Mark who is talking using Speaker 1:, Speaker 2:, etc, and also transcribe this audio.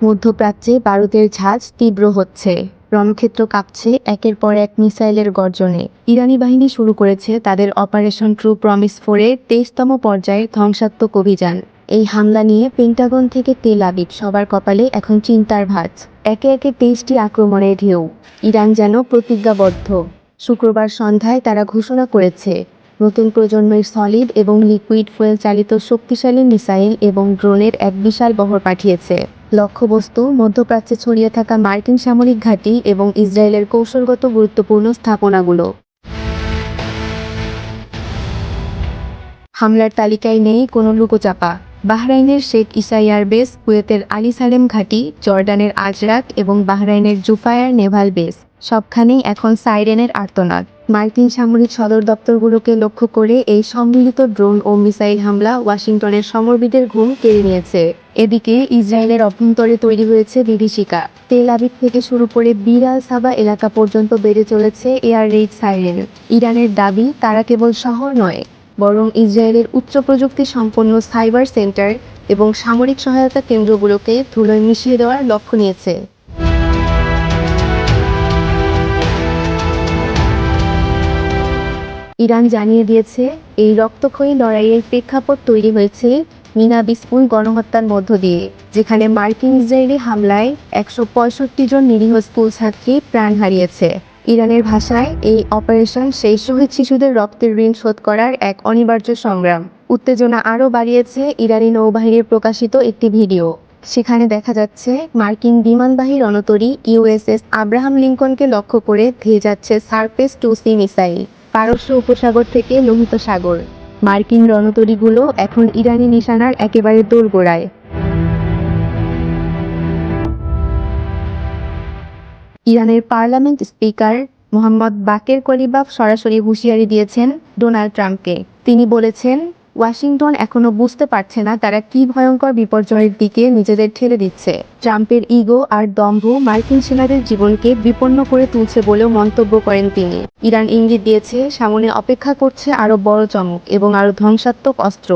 Speaker 1: মধ্যপ্রাচ্যে বারুদের ঝাঁজ তীব্র হচ্ছে, রণক্ষেত্র কাঁপছে একের পর এক মিসাইলের গর্জনে। ইরানি বাহিনী শুরু করেছে তাদের অপারেশন ট্রু প্রমিস 4-এর 23তম পর্যায়ের ধ্বংসাত্মক অভিযান। এই হামলা নিয়ে পেন্টাগন থেকে তেল আবিব সবার কপালে এখন চিন্তার ভাঁজ। একে একে 23টি আক্রমণের ঢেউ। ইরান যেন প্রতিজ্ঞাবদ্ধ। শুক্রবার সন্ধ্যায় তারা ঘোষণা করেছে নতুন প্রজন্মের সলিড এবং লিকুইড ফুয়েল চালিত শক্তিশালী মিসাইল এবং ড্রোনের এক বিশাল বহর পাঠিয়েছে। লক্ষ্যবস্তু মধ্যপ্রাচ্যে ছড়িয়ে থাকা মার্কিন সামরিক ঘাঁটি এবং ইসরায়েলের কৌশলগত গুরুত্বপূর্ণ স্থাপনাগুলো। হামলার তালিকায় নেই কোনো লুকোচাপা। বাহরাইনের শেখ ইসা এয়ারবেস, কুয়েতের আলী সালেম ঘাঁটি, জর্ডানের আজরাক এবং বাহরাইনের জুফায়ার নেভাল বেস, সবখানেই এখন সাইরেনের আর্তনাদ। মার্কিন সামরিক সদর দপ্তরগুলোকে লক্ষ্য করে এই সম্মিলিত ড্রোন ও মিসাইল হামলা ওয়াশিংটনের সমরবিদের ঘুম কেড়ে নিয়েছে। এদিকে ইসরায়েলের অভ্যন্তরে তৈরি হয়েছে বিভীষিকা। তেল আবিব থেকে শুরু করে বীর আল সাবা এলাকা পর্যন্ত বেড়ে চলেছে এয়ার রেইড সাইরেন। ইরানের দাবি তারা কেবল শহর নয়, বরং ইসরায়েলের উচ্চ প্রযুক্তি সম্পন্ন সাইবার সেন্টার এবং সামরিক সহায়তা কেন্দ্রগুলোকে ধুলোয় মিশিয়ে দেওয়ার লক্ষ্য নিয়েছে। ইরান জানিয়ে দিয়েছে এই রক্তক্ষয়ী লড়াইয়ের প্রেক্ষাপট তৈরি হয়েছে মিনা বিস্ফোল গণহত্যার মধ্য দিয়ে, যেখানে মার্কিন ইসরায়েলি হামলায় 165 জন নিরীহ স্কুল ছাত্রী প্রাণ হারিয়েছে। ইরানের ভাষায় এই অপারেশন সেই শহীদ শিশুদের রক্তের ঋণ শোধ করার এক অনিবার্য সংগ্রাম। উত্তেজনা আরও বাড়িয়েছে ইরানি নৌবাহিনীর প্রকাশিত একটি ভিডিও। সেখানে দেখা যাচ্ছে মার্কিন বিমানবাহী রণতরী ইউএসএস আব্রাহাম লিঙ্কনকে লক্ষ্য করে ধেয়ে যাচ্ছে সারফেস 2C মিসাইল। পারস্য উপসাগর থেকে লোহিত সাগর। মার্কিন রণতরীগুলো এখন ইরানি নিশানার একেবারে দোরগোড়ায়। ইরানের পার্লামেন্ট স্পিকার মোহাম্মদ বাকের কলিবাফ সরাসরি হুঁশিয়ারি দিয়েছেন ডোনাল্ড ট্রাম্পকে। তিনি বলেছেন, ওয়াশিংটন এখনো বুঝতে পারছে না তারা কী ভয়ঙ্কর বিপর্যয়ের দিকে নিজেদের ঠেলে দিচ্ছে। ট্রাম্পের ইগো আর দম্ভ মার্কিন সেনাদের জীবনকে বিপন্ন করে তুলছে বলেও মন্তব্য করেন তিনি। ইরান ইঙ্গিত দিয়েছে সামনে অপেক্ষা করছে আরও বড় চমক এবং আরও ধ্বংসাত্মক অস্ত্র।